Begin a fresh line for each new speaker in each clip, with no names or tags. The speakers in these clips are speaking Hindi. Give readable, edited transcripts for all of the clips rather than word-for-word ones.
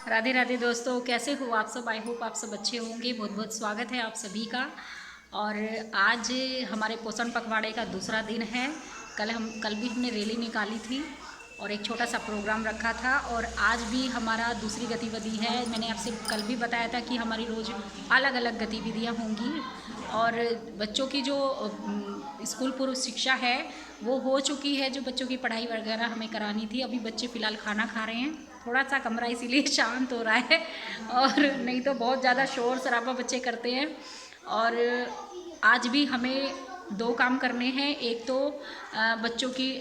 राधे राधे दोस्तों, कैसे हो आप सब। आई होप आप सब अच्छे होंगे। बहुत बहुत स्वागत है आप सभी का। और आज हमारे पोषण पखवाड़े का दूसरा दिन है। कल भी हमने रैली निकाली थी और एक छोटा सा प्रोग्राम रखा था। और आज भी हमारा दूसरी गतिविधि है। मैंने आपसे कल भी बताया था कि हमारी रोज़ अलग अलग गतिविधियाँ होंगी। और बच्चों की जो स्कूल पूर्व शिक्षा है वो हो चुकी है। जो बच्चों की पढ़ाई वगैरह हमें करानी थी, अभी बच्चे फ़िलहाल खाना खा रहे हैं। थोड़ा सा कमरा इसीलिए शांत हो रहा है, और नहीं तो बहुत ज़्यादा शोर शराबा बच्चे करते हैं। और आज भी हमें दो काम करने हैं। एक तो बच्चों की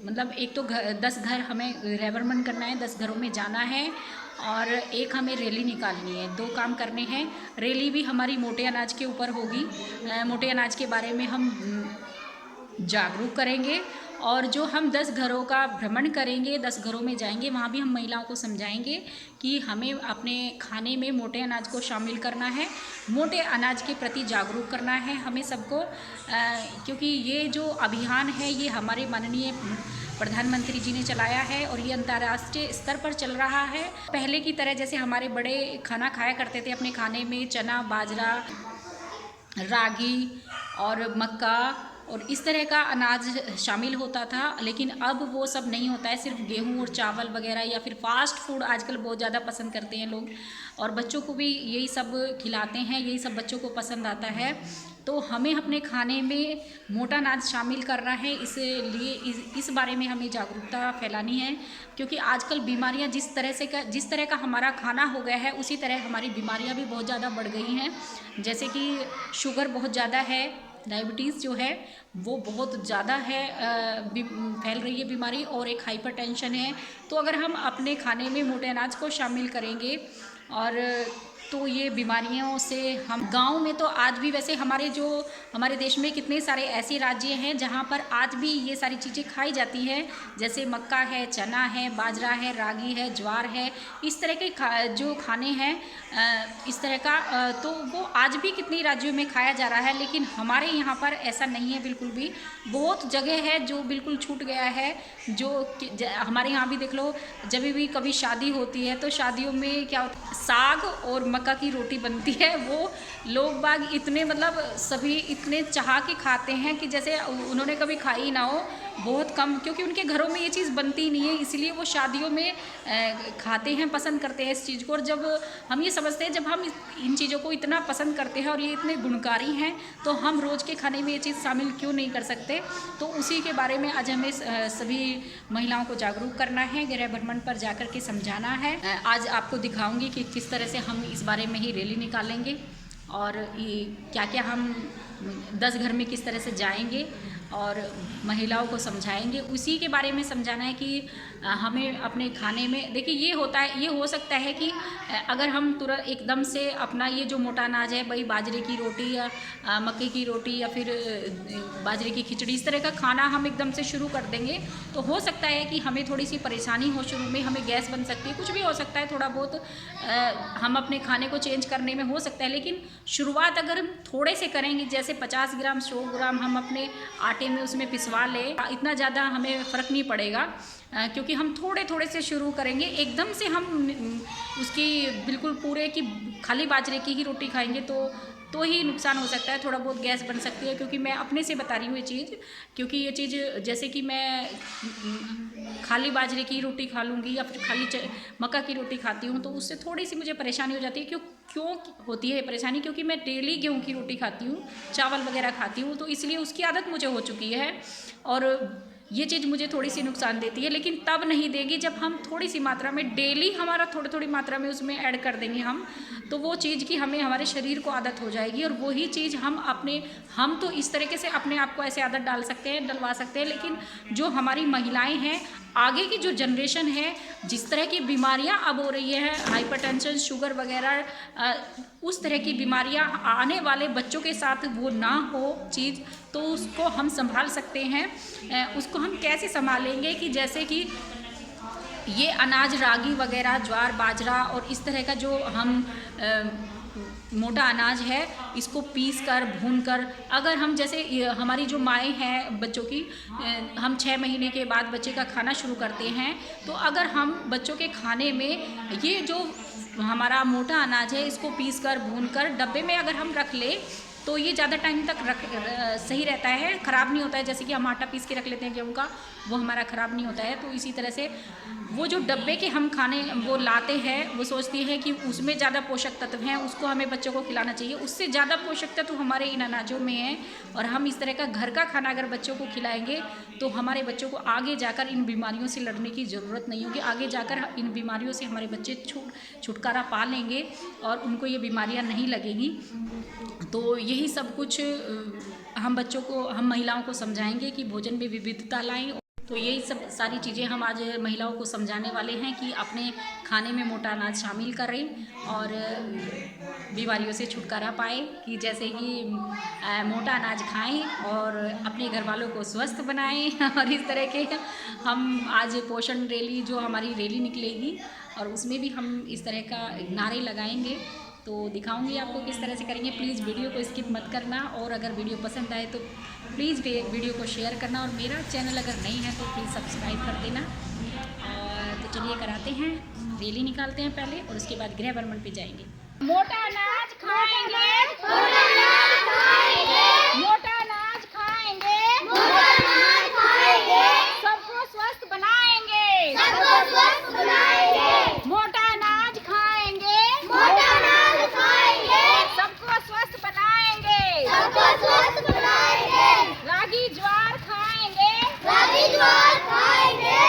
मतलब एक तो 10 घर हमें रेवरमन करना है, 10 घरों में जाना है। और एक हमें रैली निकालनी है। दो काम करने हैं। रैली भी हमारी मोटे अनाज के ऊपर होगी। मोटे अनाज के बारे में हम जागरूक करेंगे। और जो हम 10 घरों का भ्रमण करेंगे, 10 घरों में जाएंगे, वहाँ भी हम महिलाओं को समझाएंगे कि हमें अपने खाने में मोटे अनाज को शामिल करना है, मोटे अनाज के प्रति जागरूक करना है हमें सबको। क्योंकि ये जो अभियान है ये हमारे माननीय प्रधानमंत्री जी ने चलाया है और ये अंतर्राष्ट्रीय स्तर पर चल रहा है। पहले की तरह जैसे हमारे बड़े खाना खाया करते थे, अपने खाने में चना, बाजरा, रागी और मक्का और इस तरह का अनाज शामिल होता था। लेकिन अब वो सब नहीं होता है। सिर्फ गेहूं और चावल वगैरह या फिर फास्ट फूड आजकल बहुत ज़्यादा पसंद करते हैं लोग, और बच्चों को भी यही सब खिलाते हैं, यही सब बच्चों को पसंद आता है। तो हमें अपने खाने में मोटा अनाज शामिल करना है। इसलिए इस बारे में हमें जागरूकता फैलानी है। क्योंकि आजकल बीमारियां जिस तरह का हमारा खाना हो गया है, उसी तरह हमारी बीमारियां भी बहुत ज़्यादा बढ़ गई हैं। जैसे कि शुगर बहुत ज़्यादा है, डायबिटीज़ जो है वो बहुत ज़्यादा है, फैल रही है बीमारी, और एक हाइपरटेंशन है। तो अगर हम अपने खाने में मोटे अनाज को शामिल करेंगे और तो ये बीमारियों से हम गांव में तो आज भी वैसे हमारे देश में कितने सारे ऐसे राज्य हैं जहां पर आज भी ये सारी चीज़ें खाई जाती हैं। जैसे मक्का है, चना है, बाजरा है, रागी है, ज्वार है, इस तरह के जो खाने हैं इस तरह का तो वो आज भी कितने राज्यों में खाया जा रहा है। लेकिन हमारे यहाँ पर ऐसा नहीं है बिल्कुल भी। बहुत जगह है जो बिल्कुल छूट गया है। हमारे यहाँ भी देख लो, जब भी कभी शादी होती है तो शादियों में क्या होता है, साग और मक्का की रोटी बनती है। वो लोग बाग इतने मतलब सभी इतने चाह के खाते हैं कि जैसे उन्होंने कभी खाई ना हो, बहुत कम, क्योंकि उनके घरों में ये चीज़ बनती नहीं है, इसलिए वो शादियों में खाते हैं, पसंद करते हैं इस चीज़ को। और जब हम ये समझते हैं, जब हम इन चीज़ों को इतना पसंद करते हैं और ये इतने गुणकारी हैं, तो हम रोज़ के खाने में ये चीज़ शामिल क्यों नहीं कर सकते। तो उसी के बारे में आज हमें सभी महिलाओं को जागरूक करना है, गृह भ्रमण पर जाकर के समझाना है। आज आपको दिखाऊंगी कि किस तरह से हम इस बारे में ही रैली निकालेंगे और ये क्या क्या हम 10 घर में किस तरह से जाएंगे और महिलाओं को समझाएंगे। उसी के बारे में समझाना है कि हमें अपने खाने में, देखिए ये होता है, ये हो सकता है कि अगर हम तुरंत एकदम से अपना ये जो मोटा अनाज है, भाई बाजरे की रोटी या मक्के की रोटी या फिर बाजरे की खिचड़ी, इस तरह का खाना हम एकदम से शुरू कर देंगे तो हो सकता है कि हमें थोड़ी सी परेशानी हो, शुरू में हमें गैस बन सकती है, कुछ भी हो सकता है, थोड़ा बहुत हम अपने खाने को चेंज करने में हो सकता है। लेकिन शुरुआत अगर हम थोड़े से करेंगे, जैसे 50 ग्राम 100 ग्राम हम अपने आटे में उसमें पिसवा लें, इतना ज़्यादा हमें फ़र्क नहीं पड़ेगा। क्योंकि हम थोड़े थोड़े से शुरू करेंगे, एकदम से हम उसकी बिल्कुल पूरे की खाली बाजरे की ही रोटी खाएंगे तो ही नुकसान हो सकता है, थोड़ा बहुत गैस बन सकती है। क्योंकि मैं अपने से बता रही हूँ ये चीज़, क्योंकि ये चीज़ जैसे कि मैं खाली बाजरे की रोटी खा लूँगी या फिर खाली मक्का की रोटी खाती हूँ तो उससे थोड़ी सी मुझे परेशानी हो जाती है। क्यों होती है परेशानी? क्योंकि मैं डेली गेहूँ की रोटी खाती हूँ, चावल वगैरह खाती हूँ, तो इसलिए उसकी आदत मुझे हो चुकी है और ये चीज़ मुझे थोड़ी सी नुकसान देती है। लेकिन तब नहीं देगी जब हम थोड़ी सी मात्रा में, डेली हमारा थोड़ी थोड़ी मात्रा में उसमें ऐड कर देंगे हम, तो वो चीज़ की हमें हमारे शरीर को आदत हो जाएगी। और वही चीज़ हम तो इस तरीके से अपने आप को ऐसे आदत डलवा सकते हैं। लेकिन जो हमारी महिलाएं हैं, आगे की जो जनरेशन है, जिस तरह की बीमारियां अब हो रही है, हाइपरटेंशन, शुगर वगैरह, उस तरह की बीमारियां आने वाले बच्चों के साथ वो ना हो चीज़, तो उसको हम संभाल सकते हैं। उसको हम कैसे संभालेंगे कि जैसे कि ये अनाज, रागी वगैरह, ज्वार, बाजरा और इस तरह का जो हम मोटा अनाज है इसको पीस कर भून कर, अगर हम जैसे हमारी जो माएँ हैं बच्चों की, हम 6 महीने के बाद बच्चे का खाना शुरू करते हैं, तो अगर हम बच्चों के खाने में ये जो हमारा मोटा अनाज है इसको पीस कर भून कर डब्बे में अगर हम रख ले तो ये ज़्यादा टाइम तक सही रहता है, ख़राब नहीं होता है। जैसे कि हम आटा पीस के रख लेते हैं गेहूँ का, वो हमारा ख़राब नहीं होता है। तो इसी तरह से वो जो डब्बे के हम खाने वो लाते हैं, वो सोचती है कि उसमें ज़्यादा पोषक तत्व हैं, उसको हमें बच्चों को खिलाना चाहिए। उससे ज़्यादा पोषक तत्व हमारे इन अनाजों में हैं, और हम इस तरह का घर का खाना अगर बच्चों को खिलाएंगे तो हमारे बच्चों को आगे जाकर इन बीमारियों से लड़ने की ज़रूरत नहीं होगी। आगे जाकर इन बीमारियों से हमारे बच्चे छुटकारा पा लेंगे और उनको ये बीमारियाँ नहीं लगेंगी। तो यही सब कुछ हम बच्चों को, हम महिलाओं को समझाएंगे कि भोजन में विविधता लाएं। तो यही सब सारी चीज़ें हम आज महिलाओं को समझाने वाले हैं कि अपने खाने में मोटा अनाज शामिल करें और बीमारियों से छुटकारा पाएँ, कि जैसे कि मोटा अनाज खाएं और अपने घर वालों को स्वस्थ बनाएं। और इस तरह के हम आज पोषण रैली, जो हमारी रैली निकलेगी और उसमें भी हम इस तरह का नारे लगाएंगे, तो दिखाऊंगी आपको किस तरह से करेंगे। प्लीज़ वीडियो को स्किप मत करना, और अगर वीडियो पसंद आए तो प्लीज़ वीडियो को शेयर करना, और मेरा चैनल अगर नहीं है तो प्लीज़ सब्सक्राइब कर देना। और तो चलिए कराते हैं, रैली निकालते हैं पहले और उसके बाद गृह भ्रमण पे जाएंगे। मोटा अनाज खाएंगे, मोटा अनाज खाएंगे, मोटा अनाज खाएंगे, मोटा अनाज खाएंगे, सबको स्वस्थ बनाएंगे, सबको स्वस्थ बनाएंगे। मोटा अनाज खाएंगे, मोटा अनाज खाएंगे, सबको स्वस्थ बनाएंगे, सबको स्वस्थ बनाएंगे। रागी ज्वार खाएंगे, रागी ज्वार खाएंगे,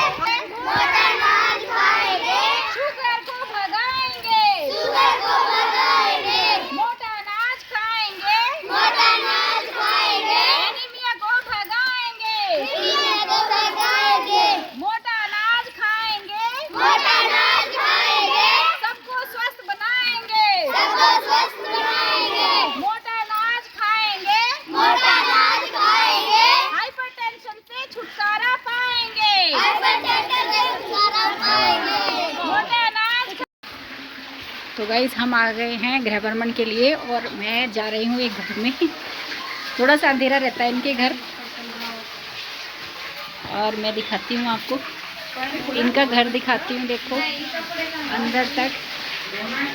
मोटा अनाज खाएंगे, शुगर को भगाएंगे, शुगर को भगाएंगे। मोटा अनाज खाएंगे, मोटा अनाज खाएंगे, एनीमिया को भगाएंगे, एनीमिया को भगाएंगे। मोटा अनाज खाएंगे, मोटा अनाज खाएंगे, सबको स्वस्थ बनाएंगे, सबको स्वस्थ बनाएंगे। मोटा अनाज खाएंगे, मोटा अनाज खाएंगे, हाइपरटेंशन से छुटकारा पाएंगे, हाइपरटेंशन से छुटकारा पाएंगे। मोटा अनाज। तो गाइस हम आ गए हैं गृह भ्रमण के लिए, और मैं जा रही हूँ एक घर में। थोड़ा सा अंधेरा रहता है इनके घर, और मैं दिखाती हूँ आपको इनका घर दिखाती हूँ। देखो अंदर तक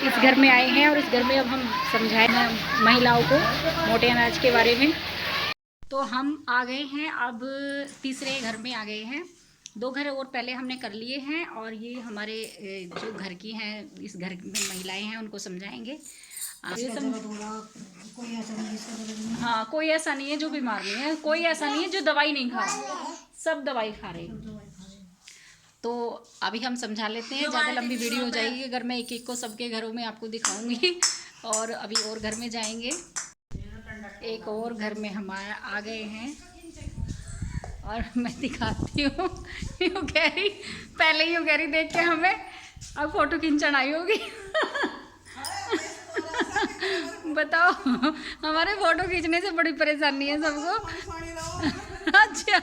इस घर में आए हैं, और इस घर में अब हम समझाएं महिलाओं को मोटे अनाज के बारे में। तो हम आ गए हैं, अब तीसरे घर में आ गए हैं। 2 घर और पहले हमने कर लिए हैं, और ये हमारे जो घर की हैं, इस घर में महिलाएं हैं, उनको समझाएंगे। हाँ, कोई ऐसा नहीं है जो बीमार नहीं है, कोई ऐसा नहीं है जो दवाई नहीं खा रहा, सब दवाई खा रहे हैं। तो अभी हम समझा लेते हैं, ज़्यादा लंबी वीडियो हो जाएगी अगर मैं एक एक को सबके घरों में आपको दिखाऊंगी। और अभी और घर में जाएंगे, एक और घर में हम आ गए हैं, और मैं दिखाती हूँ। यूँ कह रही, पहले यूँ कह रही देख के हमें अब फ़ोटो खींचन आई होगी। बताओ, हमारे फ़ोटो खींचने से बड़ी परेशानी है सबको। अच्छा,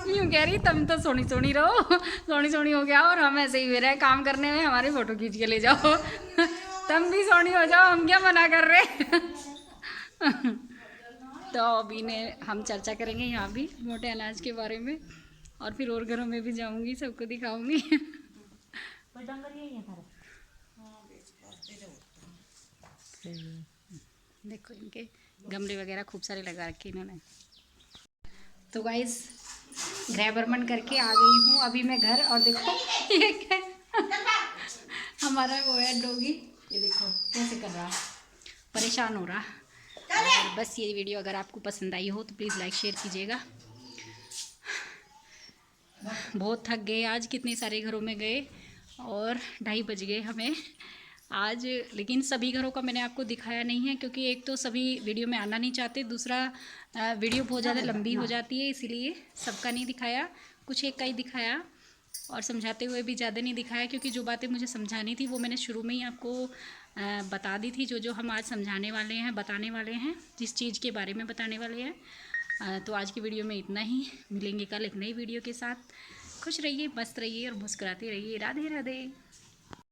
यूँ कह रही तुम तो सोनी सोनी रहो, सोनी सोनी हो गया, और हम ऐसे ही हुए रहे काम करने में, हमारे फ़ोटो खींच के ले जाओ। तुम भी सोनी हो जाओ, हम क्या मना कर रहे। तो अभी ने हम चर्चा करेंगे यहाँ भी मोटे अनाज के बारे में, और फिर और घरों में भी जाऊँगी, सबको दिखाऊँगी। देखो इनके गमले वगैरह खूब सारे लगा रखे इन्होंने। तो गाइस गृह भ्रमण करके आ गई हूँ अभी मैं घर, और देखो ये क्या हमारा वो है डॉगी, ये देखो कैसे कर रहा, परेशान हो रहा। और बस ये वीडियो अगर आपको पसंद आई हो तो प्लीज़ लाइक शेयर कीजिएगा। बहुत थक गए आज, कितने सारे घरों में गए, और 2:30 बज गए हमें आज। लेकिन सभी घरों का मैंने आपको दिखाया नहीं है, क्योंकि एक तो सभी वीडियो में आना नहीं चाहते, दूसरा वीडियो बहुत ज़्यादा लंबी हो जाती है, इसीलिए सबका नहीं दिखाया, कुछ एक का ही दिखाया, और समझाते हुए भी ज़्यादा नहीं दिखाया, क्योंकि जो बातें मुझे समझानी थी वो मैंने शुरू में ही आपको बता दी थी। जो हम आज समझाने वाले हैं, बताने वाले हैं, जिस चीज़ के बारे में बताने वाले हैं। तो आज की वीडियो में इतना ही, मिलेंगे कल एक नई वीडियो के साथ। खुश रहिए, मस्त रहिए और मुस्कुराते रहिए। राधे राधे।